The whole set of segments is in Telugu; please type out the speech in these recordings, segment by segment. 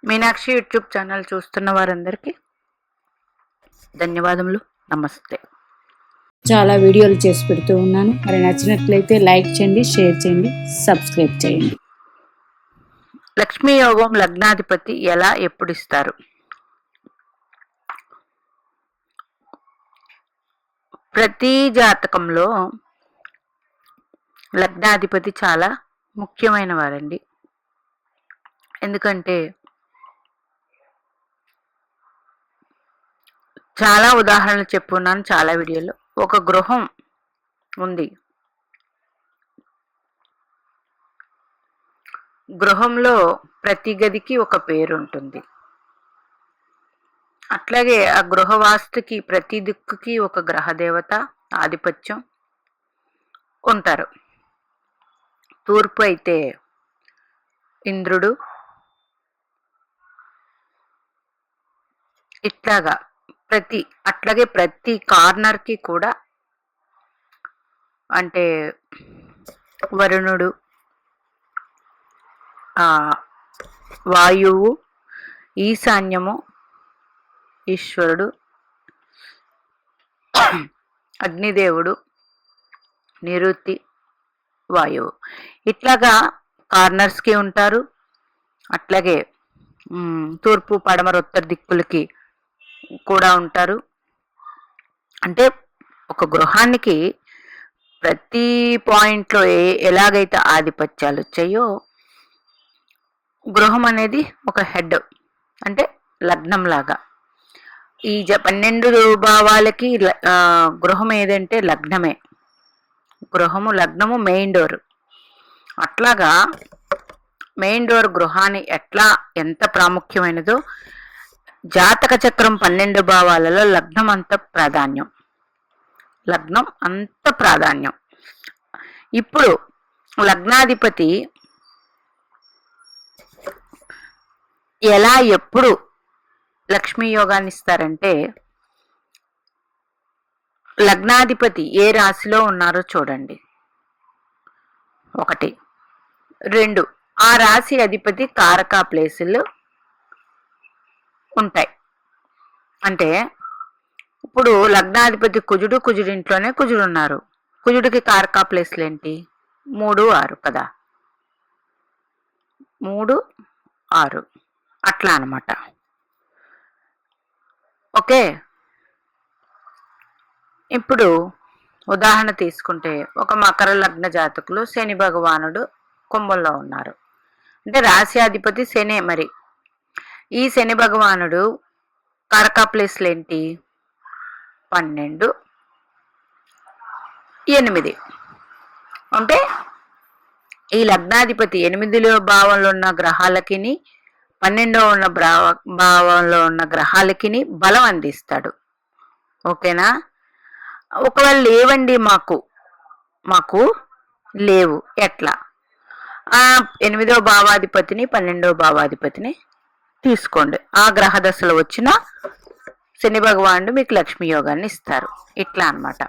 మీనాక్షి యూట్యూబ్ ఛానల్ చూస్తున్న వారందరికీ ధన్యవాదములు. నమస్తే. చాలా వీడియోలు చేసి పెడుతూ ఉన్నాను. మరి నచ్చినట్లయితే లైక్ చేయండి, షేర్ చేయండి, సబ్స్క్రైబ్ చేయండి. లక్ష్మీ యోగం లగ్నాధిపతి ఎలా ఎప్పుడు ఇస్తారు? ప్రతి జాతకంలో లగ్నాధిపతి చాలా ముఖ్యమైన వారండి. ఎందుకంటే చాలా ఉదాహరణలు చెప్పున్నాను చాలా వీడియోలో. ఒక గృహం ఉంది, గృహంలో ప్రతి గదికి ఒక పేరు ఉంటుంది. అట్లాగే ఆ గృహవాస్తుకి ప్రతి దిక్కుకి ఒక గ్రహదేవత ఆధిపత్యం ఉంటారు. తూర్పు అయితే ఇంద్రుడు, ఇట్లాగా అట్లాగే ప్రతి కార్నర్కి కూడా అంటే వరుణుడు, వాయువు, ఈశాన్యము ఈశ్వరుడు, అగ్నిదేవుడు, నిరుతి, వాయువు, ఇట్లాగా కార్నర్స్కి ఉంటారు. అట్లాగే తూర్పు పడమర ఉత్తర దిక్కులకి కూడా ఉంటారు. అంటే ఒక గృహానికి ప్రతి పాయింట్లో ఎలాగైతే ఆధిపత్యాలు వచ్చాయో గృహం అనేది ఒక హెడ్, అంటే లగ్నం లాగా. ఈ 12 భావాలకి గృహం ఏదంటే లగ్నమే. లగ్నము మెయిన్ డోర్. అట్లాగా మెయిన్ డోర్ గృహాన్ని ఎంత ప్రాముఖ్యమైనదో జాతక చక్రం 12 భావాలలో లగ్నం అంత ప్రాధాన్యం. ఇప్పుడు లగ్నాధిపతి ఎలా ఎప్పుడు లక్ష్మీ యోగాన్ని ఇస్తారంటే, లగ్నాధిపతి ఏ రాశిలో ఉన్నారో చూడండి. 1, 2 ఆ రాశి అధిపతి కారక ప్లేసులు ఉంటాయి. అంటే ఇప్పుడు లగ్నాధిపతి కుజుడింట్లోనే కుజుడు ఉన్నారు. కుజుడికి కారక ప్లేస్లు ఏంటి? 3, 6 కదా. 3, 6 అట్లా అనమాట. ఓకే, ఇప్పుడు ఉదాహరణ తీసుకుంటే ఒక మకర లగ్న జాతకులు శని భగవానుడు కుంభంలో ఉన్నారు. అంటే రాశ్యాధిపతి శనే. మరి ఈ శని భగవానుడు కారక ప్లేస్లు ఏంటి? 12, 8. అంటే ఈ లగ్నాధిపతి 8వ భావంలో ఉన్న గ్రహాలకి 12వ భావంలో ఉన్న గ్రహాలకి బలం అందిస్తాడు. ఓకేనా? ఒకవేళ లేవండి మాకు లేవు, ఎట్లా? 8వ భావాధిపతిని 12వ భావాధిపతిని తీసుకోండి. ఆ గ్రహ దశలో వచ్చిన శని భగవానుడు మీకు లక్ష్మీ యోగాన్ని ఇస్తారు. ఇట్లా అన్నమాట.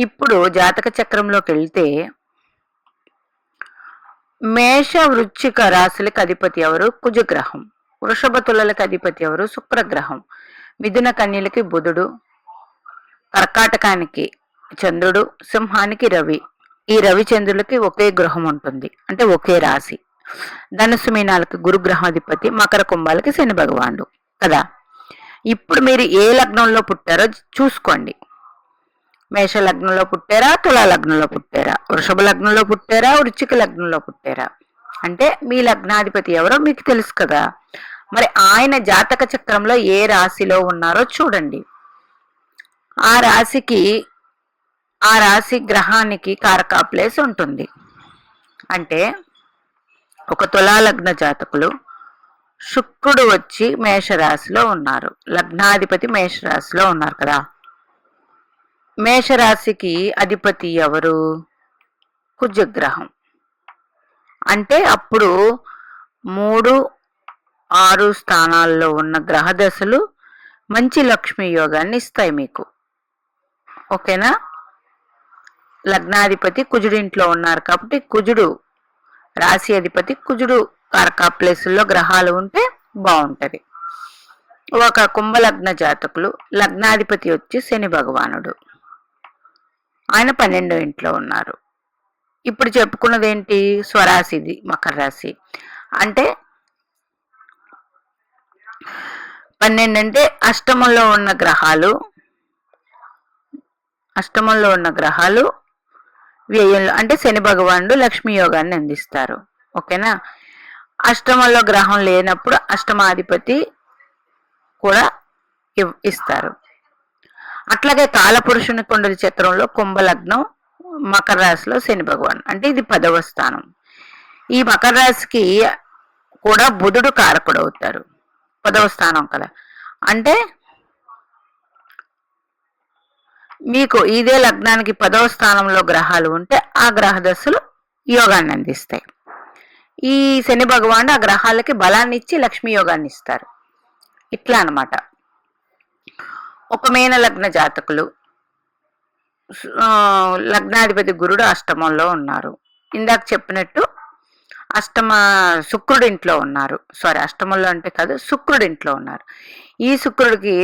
ఇప్పుడు జాతక చక్రంలోకి వెళ్తే మేష వృశ్చిక రాశులకు అధిపతి ఎవరు? కుజగ్రహం. వృషభ తులలకు అధిపతి ఎవరు? శుక్రగ్రహం. మిథున కన్యలకి బుధుడు, కర్కాటకానికి చంద్రుడు, సింహానికి రవి. ఈ రవిచంద్రులకి ఒకే గృహం ఉంటుంది, అంటే ఒకే రాశి. ధనుసు మీనాలకి గురుగ్రహాధిపతి, మకర కుంభాలకి శని భగవానుడు కదా. ఇప్పుడు మీరు ఏ లగ్నంలో పుట్టారో చూసుకోండి. మేష లగ్నంలో పుట్టారా, తులా లగ్నంలో పుట్టారా, వృషభ లగ్నంలో పుట్టారా, వృశ్చిక లగ్నంలో పుట్టారా? అంటే మీ లగ్నాధిపతి ఎవరో మీకు తెలుసు కదా. మరి ఆయన జాతక చక్రంలో ఏ రాశిలో ఉన్నారో చూడండి. ఆ రాశి గ్రహానికి కారక ప్లేస్ ఉంటుంది. అంటే ఒక తులా లగ్న జాతకులు శుక్రుడు వచ్చి మేషరాశిలో ఉన్నారు, లగ్నాధిపతి మేషరాశిలో ఉన్నారు కదా. మేషరాశికి అధిపతి ఎవరు? కుజగ్రహం. అంటే అప్పుడు 3, 6 స్థానాల్లో ఉన్న గ్రహ దశలు మంచి లక్ష్మీ యోగాన్ని ఇస్తాయి మీకు. ఓకేనా? లగ్నాధిపతి కుజుడింట్లో ఉన్నారు కాబట్టి కుజుడు రాశి అధిపతి. కుజుడు కారక ప్లేసుల్లో గ్రహాలు ఉంటే బాగుంటది. ఒక కుంభలగ్న జాతకులు లగ్నాధిపతి వచ్చి శని భగవానుడు, ఆయన 12వ ఇంట్లో ఉన్నారు. ఇప్పుడు చెప్పుకున్నది ఏంటి? స్వరాశిది మకర రాశి. అంటే 12 అంటే అష్టమంలో ఉన్న గ్రహాలు వ్యయంలో, అంటే శని భగవానుడు లక్ష్మీ యోగాన్ని అందిస్తారు. ఓకేనా? అష్టమంలో గ్రహం లేనప్పుడు అష్టమాధిపతి కూడా ఇస్తారు. అట్లాగే కాలపురుషుని కుండలి చక్రంలో కుంభలగ్నం మకర రాశిలో శని భగవాన్, అంటే ఇది 10వ స్థానం. ఈ మకర రాశికి కూడా బుధుడు కారకుడు అవుతారు, 10వ స్థానం కదా. అంటే మీకు ఇదే లగ్నానికి 10వ స్థానంలో గ్రహాలు ఉంటే ఆ గ్రహ దశలు యోగాన్ని అందిస్తాయి. ఈ శని భగవానుడు ఆ గ్రహాలకి బలాన్ని ఇచ్చి లక్ష్మీ యోగాన్ని ఇస్తారు. ఇట్లా అన్నమాట. ఒక మీన లగ్న జాతకులు లగ్నాధిపతి గురుడు అష్టమంలో ఉన్నారు. ఇందాక చెప్పినట్టు శుక్రుడు ఇంట్లో ఉన్నారు. అష్టమంలో అంటే కాదు, శుక్రుడు ఇంట్లో ఉన్నారు. ఈ శుక్రుడికి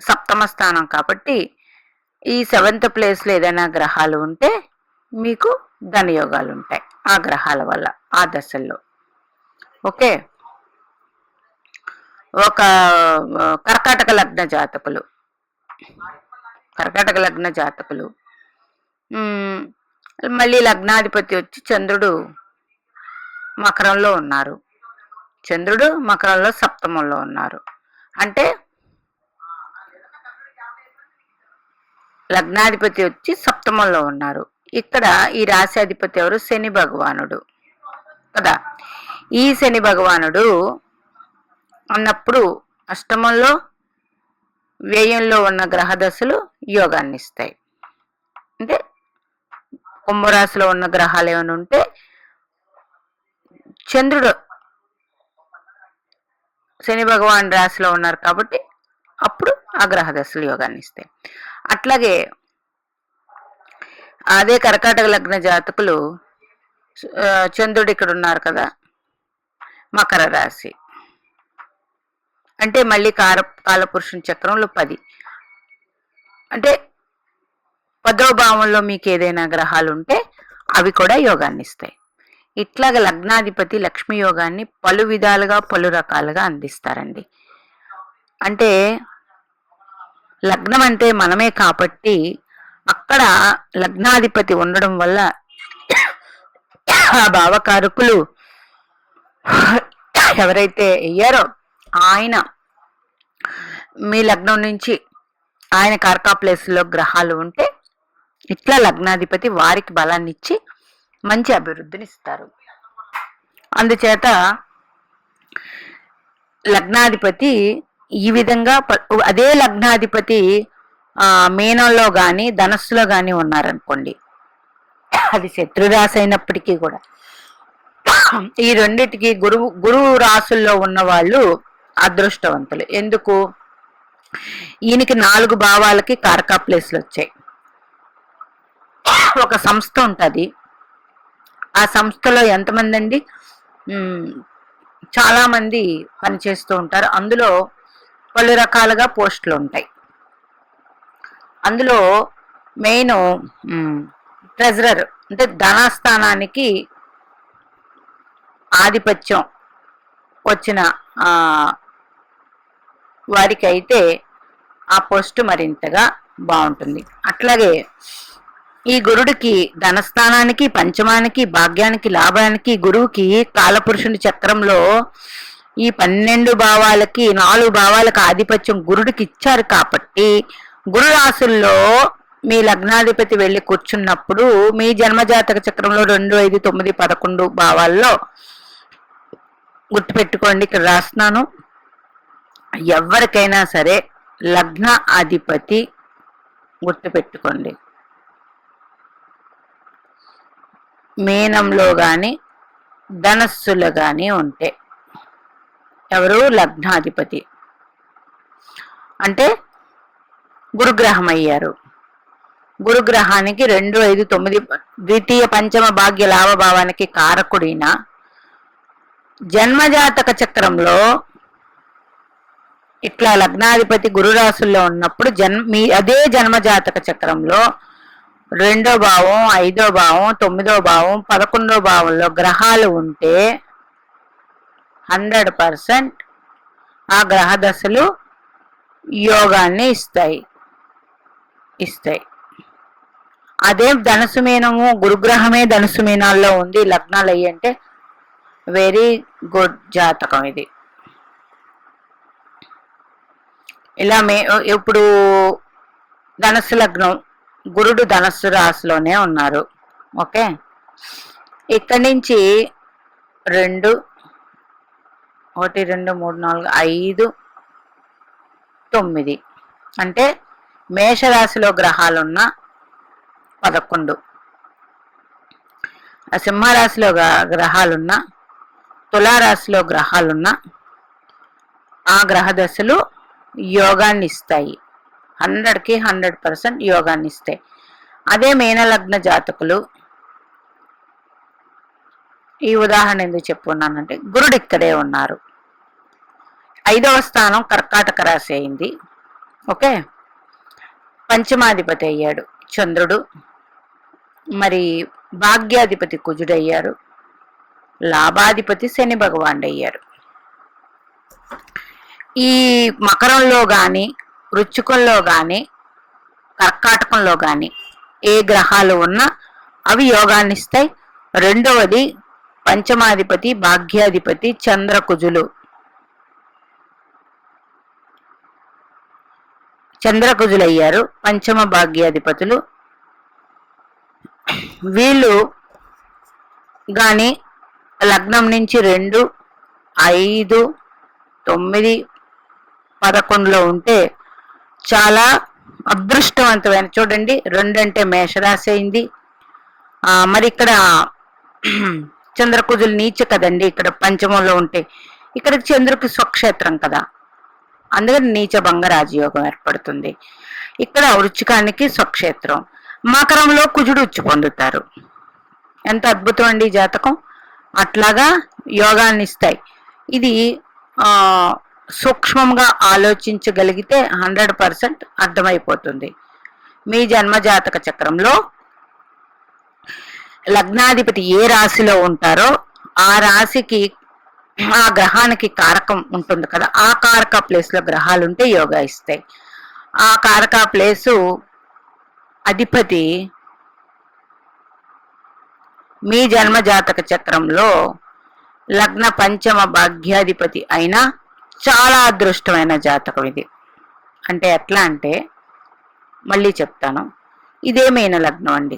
7వ స్థానం కాబట్టి ఈ 7th ప్లేస్లో ఏదైనా గ్రహాలు ఉంటే మీకు ధనయోగాలు ఉంటాయి ఆ గ్రహాల వల్ల ఆ దశల్లో. ఓకే. ఒక కర్కాటక లగ్న జాతకులు మళ్ళీ లగ్నాధిపతి వచ్చి చంద్రుడు మకరంలో ఉన్నారు. చంద్రుడు మకరంలో 7మంలో ఉన్నారు. అంటే లగ్నాధిపతి వచ్చి 7మంలో ఉన్నారు. ఇక్కడ ఈ రాశి అధిపతి ఎవరు? శని భగవానుడు కదా. ఈ శని భగవానుడు అన్నప్పుడు అష్టమంలో వ్యయంలో ఉన్న గ్రహ దశలు యోగాన్ని ఇస్తాయి. అంటే కుంభరాశిలో ఉన్న గ్రహాలు ఏమైనా ఉంటే చంద్రుడు శని భగవాన్ రాశిలో ఉన్నారు కాబట్టి అప్పుడు ఆ గ్రహ దశలు యోగాన్ని ఇస్తాయి. అట్లాగే అదే కర్కాటక లగ్న జాతకులు చంద్రుడు ఇక్కడ ఉన్నారు కదా, మకర రాశి, అంటే మళ్ళీ కాలపురుషుని చక్రంలో 10, అంటే 10వ భావంలో మీకు ఏదైనా గ్రహాలు ఉంటే అవి కూడా యోగాన్ని ఇస్తాయి. ఇట్లాగ లగ్నాధిపతి లక్ష్మీ యోగాన్ని పలు విధాలుగా పలు రకాలుగా అందిస్తారండి. అంటే లగ్నం అంటే మనమే కాబట్టి అక్కడ లగ్నాధిపతి ఉండడం వల్ల ఆ భావకారకులు ఎవరైతే అయ్యారో ఆయన మీ లగ్నం నుంచి ఆయన కారకా ప్లేస్లో గ్రహాలు ఉంటే ఇట్లా లగ్నాధిపతి వారికి బలాన్ని ఇచ్చి మంచి అభివృద్ధిని ఇస్తారు. అందుచేత లగ్నాధిపతి ఈ విధంగా అదే లగ్నాధిపతి మీనంలో కానీ ధనస్సులో కానీ ఉన్నారనుకోండి, అది శత్రురాశి అయినప్పటికీ కూడా ఈ రెండిటికి గురువు రాసుల్లో ఉన్న వాళ్ళు అదృష్టవంతులు. ఎందుకు? ఈయనకి 4 భావాలకి కారకా ప్లేస్లు వచ్చాయి. ఒక సంస్థ ఉంటుంది, ఆ సంస్థలో ఎంతమంది అండి? చాలా మంది పనిచేస్తూ ఉంటారు. అందులో పలు రకాలుగా పోస్టులు ఉంటాయి. అందులో మెయిన్ ట్రెజరర్, అంటే ధనస్థానానికి ఆధిపత్యం వచ్చిన వారికి అయితే ఆ పోస్టు మరింతగా బాగుంటుంది. అట్లాగే ఈ గురుడికి ధనస్థానానికి, పంచమానికి, భాగ్యానికి, లాభానికి గురువుకి కాలపురుషుని చక్రంలో ఈ 12 భావాలకి 4 భావాలకు ఆధిపత్యం గురుడికి ఇచ్చారు కాబట్టి గురు రాశుల్లో మీ లగ్నాధిపతి వెళ్ళి కూర్చున్నప్పుడు మీ జన్మజాతక చక్రంలో 2, 5, 9, 11 భావాల్లో గుర్తుపెట్టుకోండి, ఇక్కడ రాస్తున్నాను. ఎవరికైనా సరే లగ్న అధిపతి గుర్తుపెట్టుకోండి, మీనంలో కానీ ధనస్సులో కానీ ఉంటే ఎవరు? లగ్నాధిపతి అంటే గురుగ్రహం అయ్యారు. గురుగ్రహానికి 2, 5, 9 ద్వితీయ పంచమ భాగ్య లాభభావానికి కారకుడైన జన్మజాతక చక్రంలో ఇట్లా లగ్నాధిపతి గురు రాశుల్లో ఉన్నప్పుడు మీ అదే జన్మజాతక చక్రంలో 2వ భావం, 5వ భావం, 9వ భావం, 11వ భావంలో గ్రహాలు ఉంటే 100% ఆ గ్రహ దశలు యోగాన్ని ఇస్తాయి. అదే ధనుసు మీనము, గురుగ్రహమే ధనుసు మీనాల్లో ఉంది లగ్నాలు అయ్యి అంటే వెరీ గుడ్ జాతకం ఇది. ఇలా ఇప్పుడు ధనస్సు లగ్నం, గురుడు ధనస్సు రాశిలోనే ఉన్నారు. ఓకే, ఇక్కడి నుంచి 1 2 3 4 5 9 అంటే మేషరాశిలో గ్రహాలున్న 11, సింహరాశిలో గ్రహాలున్న, తులారాశిలో గ్రహాలున్న ఆ గ్రహ దశలు యోగాన్ని ఇస్తాయి. 100కి 100% యోగాన్ని ఇస్తాయి. అదే మీనలగ్న జాతకులు, ఈ ఉదాహరణ ఎందుకు చెప్పుకున్నానంటే గురుడు ఇక్కడే ఉన్నారు. 5వ స్థానం కర్కాటక రాశి అయింది. ఓకే, పంచమాధిపతి అయ్యాడు చంద్రుడు, మరి భాగ్యాధిపతి కుజుడు అయ్యారు, లాభాధిపతి శని భగవానుడు అయ్యారు. ఈ మకరంలో గాని, వృశ్చికంలో గాని, కర్కాటకంలో గాని ఏ గ్రహాలు ఉన్నా అవి యోగాన్ని ఇస్తాయి. రెండవది పంచమాధిపతి, భాగ్యాధిపతి చంద్రకుజులు అయ్యారు, పంచమ భాగ్యాధిపతులు. వీళ్ళు గాని లగ్నం నుంచి 2, 5, 9, 11లో ఉంటే చాలా అదృష్టవంతమైన, చూడండి 2 అంటే మేషరాశి అయింది. మరి ఇక్కడ చంద్రకుజులు నీచ కదండి, ఇక్కడ పంచమంలో ఉంటే ఇక్కడ చంద్రుకి స్వక్షేత్రం కదా, అందుకని నీచ భంగ రాజయోగం ఏర్పడుతుంది. ఇక్కడ వృచ్చికానికి స్వక్షేత్రం. మకరంలో కుజుడు ఉచ్చు పొందుతారు. ఎంత అద్భుతం అండి జాతకం. అట్లాగా యోగాన్ని ఇస్తాయి. ఇది సూక్ష్మంగా ఆలోచించగలిగితే 100% అర్థమైపోతుంది. మీ జన్మ జాతక చక్రంలో లగ్నాధిపతి ఏ రాశిలో ఉంటారో ఆ రాశికి, ఆ గ్రహానికి కారకం ఉంటుంది కదా, ఆ కారక ప్లేస్ లో గ్రహాలు ఉంటే యోగా ఇస్తాయి. ఆ కారక ప్లేసు అధిపతి మీ జన్మ జాతక చక్రంలో లగ్న పంచమ భాగ్యాధిపతి అయినా చాలా అదృష్టమైన జాతకం ఇది. అంటే ఎట్లా అంటే మళ్ళీ చెప్తాను, ఇదే మీన లగ్నం అండి,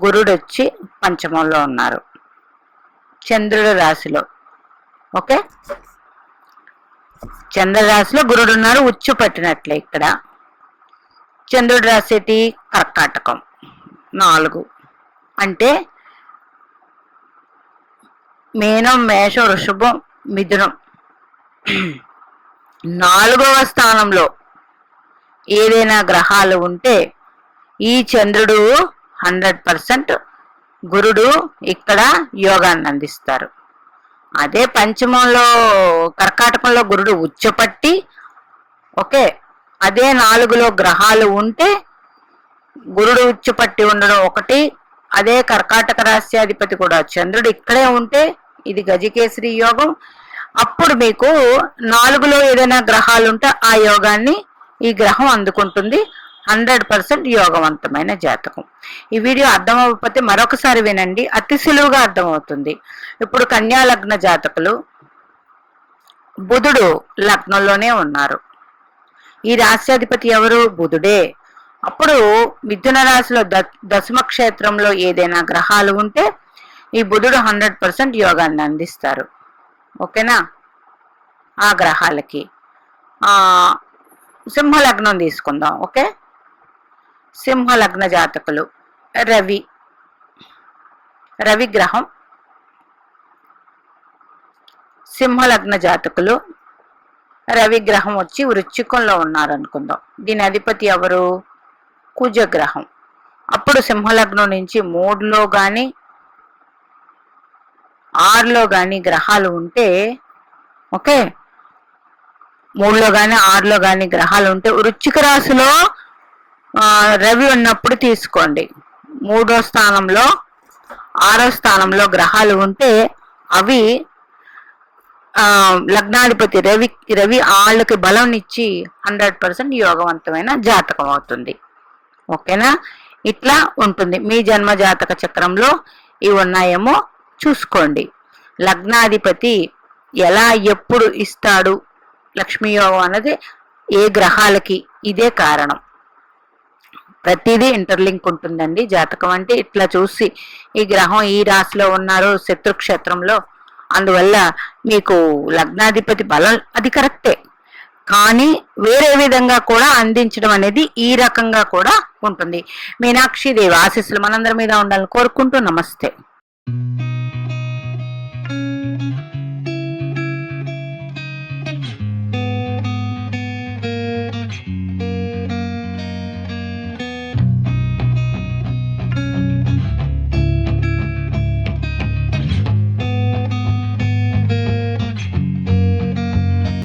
గురుడు వచ్చి పంచమంలో ఉన్నారు, చంద్రుడి రాశిలో. ఓకే, చంద్ర రాశిలో గురుడు ఉన్నారు, ఉచ్చు పట్టినట్లే. ఇక్కడ చంద్రుడి రాశి కర్కాటకం 4 అంటే మీనం, మేషం, వృషభం, మిథునం 4వ స్థానంలో ఏదైనా గ్రహాలు ఉంటే ఈ చంద్రుడు 100%, గురుడు ఇక్కడ యోగాన్ని అందిస్తారు. అదే పంచమంలో కర్కాటకంలో గురుడు ఉచ్చపట్టి, ఓకే, అదే 4లో గ్రహాలు ఉంటే గురుడు ఉచ్చపట్టి ఉండడం ఒకటి, అదే కర్కాటక రాశ్యాధిపతి కూడా చంద్రుడు ఇక్కడే ఉంటే ఇది గజకేసరి యోగం. అప్పుడు మీకు 4లో ఏదైనా గ్రహాలు ఉంటే ఆ యోగాన్ని ఈ గ్రహం అందుకుంటుంది. 100% యోగవంతమైన జాతకం. ఈ వీడియో అర్థం అవ్వకపోతే మరొకసారి వినండి, అతి సులువుగా అర్థమవుతుంది. ఇప్పుడు కన్యా లగ్న జాతకులు, బుధుడు లగ్నంలోనే ఉన్నారు. ఈ రాశ్యాధిపతి ఎవరు? బుధుడే. అప్పుడు మిథున రాశిలో దశమ క్షేత్రంలో ఏదైనా గ్రహాలు ఉంటే ఈ బుధుడు 100% యోగాన్ని అందిస్తారు. ఓకేనా? ఆ గ్రహాలకి సింహ లగ్నం తీసుకుందాం. ఓకే, సింహ లగ్న జాతకులు రవి గ్రహం. సింహ లగ్న జాతకులు రవి గ్రహం వచ్చి వృశ్చికంలో ఉన్నారు అనుకుందాం. దీని అధిపతి ఎవరు? కుజగ్రహం. అప్పుడు సింహలగ్నం నుంచి 3లో గాని 6లో గాని గ్రహాలు ఉంటే, ఓకే, 3లో కానీ 6లో కానీ గ్రహాలు ఉంటే వృశ్చిక రాశిలో రవి ఉన్నప్పుడు తీసుకోండి. 3వ స్థానంలో 6వ స్థానంలో గ్రహాలు ఉంటే అవి లగ్నాధిపతి రవి ఆళ్ళకి బలం ఇచ్చి 100% యోగవంతమైన జాతకం అవుతుంది. ఓకేనా? ఇట్లా ఉంటుంది. మీ జన్మ జాతక చక్రంలో ఇవి ఉన్నాయేమో చూసుకోండి. లగ్నాధిపతి ఎలా ఎప్పుడు ఇస్తాడు లక్ష్మీ యోగం అన్నది ఏ గ్రహాలకి ఇదే కారణం. ప్రతిదీ ఇంటర్లింక్ ఉంటుందండి. జాతకం అంటే ఇట్లా చూసి ఈ గ్రహం ఈ రాశిలో ఉన్నారు శత్రుక్షేత్రంలో, అందువల్ల మీకు లగ్నాధిపతి బలం అది కరెక్టే, కానీ వేరే విధంగా కూడా అందించడం అనేది ఈ రకంగా కూడా ఉంటుంది. మీనాక్షి దేవి ఆశీస్సులు మనందరి మీద ఉండాలని కోరుకుంటూ నమస్తే.